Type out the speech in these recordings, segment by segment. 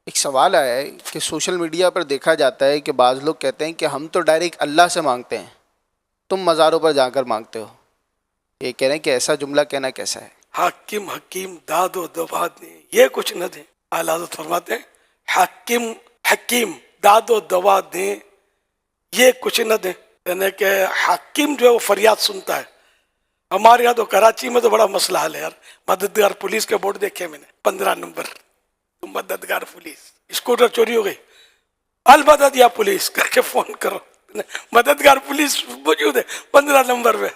ایک سوال آیا ہے کہ سوشل میڈیا پر دیکھا جاتا ہے کہ بعض لوگ کہتے ہیں کہ ہم تو ڈائریکٹ اللہ سے مانگتے ہیں، تم مزاروں پر جا کر مانگتے ہو۔ یہ کہہ رہے ہیں کہ ایسا جملہ کہنا کیسا ہے؟ حاکم حکیم داد و دباد نے یہ کچھ نہ دیں۔ اعلیٰ حضرت فرماتے ہیں حاکم حکیم داد و دباد دیں، یہ کچھ نہ دیں، یعنی کہ حاکم جو ہے وہ فریاد سنتا ہے۔ ہمارے یہاں تو کراچی میں تو بڑا مسئلہ حل ہے یار، مددگار پولیس کے بورڈ دیکھے میں نے 15 نمبر، مددگار پولیس، اسکوٹر چوری ہو گئی، المدد یا پولیس کر کے فون کرو، مددگار پولیس موجود ہے 15 نمبر میں۔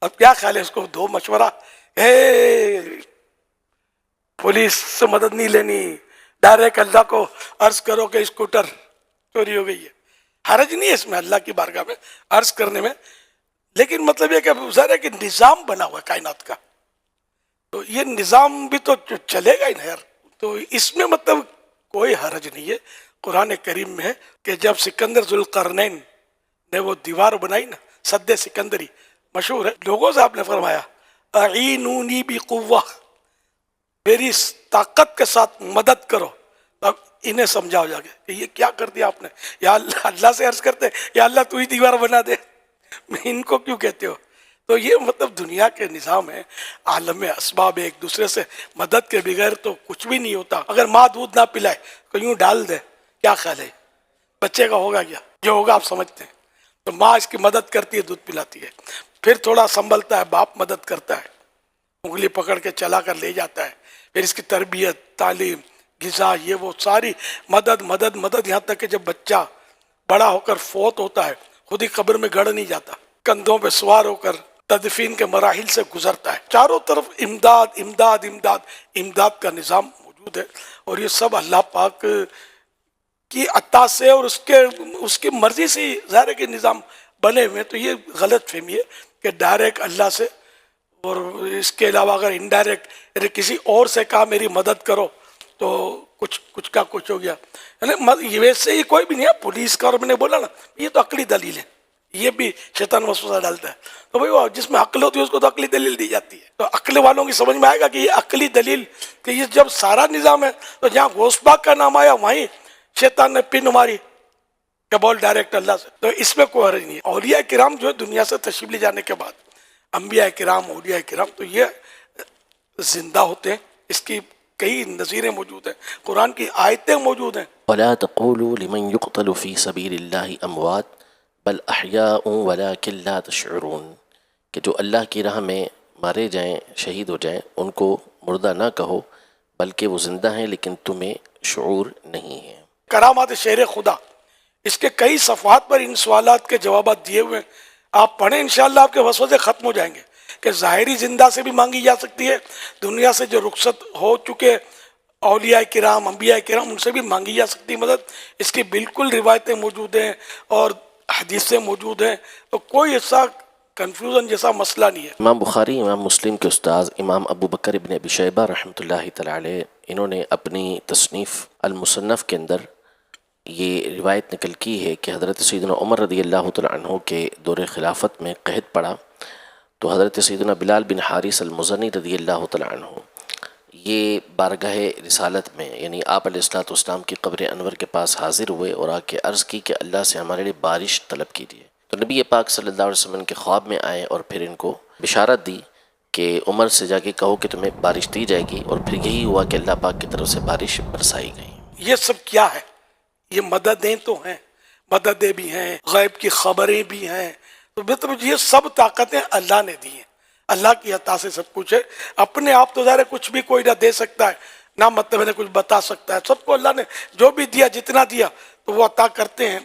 اب کیا خیال ہے اس کو دو مشورہ، پولیس سے مدد نہیں لینی، ڈائریکٹ اللہ کو عرض کرو کہ اسکوٹر چوری ہو گئی ہے۔ حرج نہیں ہے اس میں اللہ کی بارگاہ میں عرض کرنے میں، لیکن مطلب یہ کہ ظاہر ہے کہ نظام بنا ہوا ہے کائنات کا، تو یہ نظام بھی تو چلے گا ہی نا یار، تو اس میں مطلب کوئی حرج نہیں ہے۔ قرآن کریم میں ہے کہ جب سکندر ذوالقرنین نے وہ دیوار بنائی نا، سد سکندری مشہور ہے، لوگوں سے آپ نے فرمایا اعینونی بقوہ، میری طاقت کے ساتھ مدد کرو۔ اب انہیں سمجھاؤ جا کے کہ یہ کیا کر دیا آپ نے، یا اللہ سے عرض کرتے یا اللہ تو ہی دیوار بنا دے، ان کو کیوں کہتے ہو؟ تو یہ مطلب دنیا کے نظام ہے، عالم اسباب ایک دوسرے سے مدد کے بغیر تو کچھ بھی نہیں ہوتا۔ اگر ماں دودھ نہ پلائے تو یوں ڈال دے، کیا خیال ہے بچے کا ہوگا کیا؟ جو ہوگا آپ سمجھتے ہیں۔ تو ماں اس کی مدد کرتی ہے، دودھ پلاتی ہے، پھر تھوڑا سنبھلتا ہے، باپ مدد کرتا ہے، انگلی پکڑ کے چلا کر لے جاتا ہے، پھر اس کی تربیت، تعلیم، غذا، یہ وہ ساری مدد مدد مدد، یہاں تک کہ جب بچہ بڑا ہو کر فوت ہوتا ہے خود ہی قبر میں گڑ نہیں جاتا، کندھوں پہ سوار ہو کر تدفین کے مراحل سے گزرتا ہے۔ چاروں طرف امداد امداد امداد امداد کا نظام موجود ہے، اور یہ سب اللہ پاک کی عطا سے اور اس کی مرضی سے ظاہر ہے کہ نظام بنے ہوئے۔ تو یہ غلط فہمی ہے کہ ڈائریکٹ اللہ سے، اور اس کے علاوہ اگر انڈائریکٹ یعنی کسی اور سے کہا میری مدد کرو تو کچھ کا کچھ ہو گیا، یعنی ویسے ہی کوئی بھی نہیں ہے پولیس کا، اور میں نے بولا نا یہ تو عقلی دلیل ہے، یہ بھی شیطان وسوسہ ڈالتا ہے، تو بھائی وہ جس میں عقل ہوتی ہے اس کو تو عقلی دلیل دی جاتی ہے۔ تو عقل والوں کی سمجھ میں آئے گا کہ یہ عقلی دلیل، کہ یہ جب سارا نظام ہے تو جہاں غوث پاک کا نام آیا وہیں شیطان نے پن ماری کہ بول ڈائریکٹ اللہ سے، تو اس میں کوئی حرج نہیں ہے۔ اولیاء کرام جو ہے دنیا سے تشریف لے جانے کے بعد، انبیاء کرام، اولیاء کرام، تو یہ زندہ ہوتے ہیں، اس کی کئی نظیریں موجود ہیں، قرآن کی آیتیں موجود ہیں۔ وَلَا تَقُولُوا لِمَنْ يُقْتَلُ فِي سَبِيلِ اللَّهِ أَمْوَاتٌ بَلْ أَحْيَاءٌ وَلَكِنْ لَا تَشْعُرُونَ، کہ جو اللہ کی راہ میں مارے جائیں، شہید ہو جائیں، ان کو مردہ نہ کہو بلکہ وہ زندہ ہیں لیکن تمہیں شعور نہیں ہے۔ کرامات شہر خدا، اس کے کئی صفحات پر ان سوالات کے جوابات دیے ہوئے ہیں، آپ پڑھیں انشاءاللہ آپ کے وسوسے ختم ہو جائیں گے کہ ظاہری زندہ سے بھی مانگی جا سکتی ہے، دنیا سے جو رخصت ہو چکے اولیاء کرام، انبیاء کرام، ان سے بھی مانگی جا سکتی مدد، اس کی بالکل روایتیں موجود ہیں اور حدیثیں موجود ہیں، تو کوئی ایسا کنفیوژن جیسا مسئلہ نہیں ہے۔ امام بخاری، امام مسلم کے استاذ امام ابو بکر ابن ابی شیبہ رحمۃ اللہ تعالی علیہ، انہوں نے اپنی تصنیف المصنف کے اندر یہ روایت نقل کی ہے کہ حضرت سیدنا عمر رضی اللہ تعالیٰ عنہ کے دور خلافت میں قحط پڑا، تو حضرت سیدنا بلال بن حارث المزنی رضی اللہ تعالیٰ عنہ یہ بارگاہ رسالت میں یعنی آپ علیہ الصلوۃ والسلام کی قبر انور کے پاس حاضر ہوئے اور آ کے عرض کی کہ اللہ سے ہمارے لیے بارش طلب کیجیے۔ تو نبی پاک صلی اللہ علیہ وسلم کے خواب میں آئے اور پھر ان کو بشارت دی کہ عمر سے جا کے کہو کہ تمہیں بارش دی جائے گی، اور پھر یہی ہوا کہ اللہ پاک کی طرف سے بارش برسائی گئی۔ یہ سب کیا ہے؟ یہ مددیں تو ہیں، مددیں بھی ہیں، غیب کی خبریں بھی ہیں، تو مطلب یہ سب طاقتیں اللہ نے دی ہیں، اللہ کی عطا سے سب کچھ ہے۔ اپنے آپ تو ظاہر ہے کچھ بھی کوئی نہ دے سکتا ہے، نہ مطلب ہے نہ کچھ بتا سکتا ہے، سب کو اللہ نے جو بھی دیا، جتنا دیا تو وہ عطا کرتے ہیں۔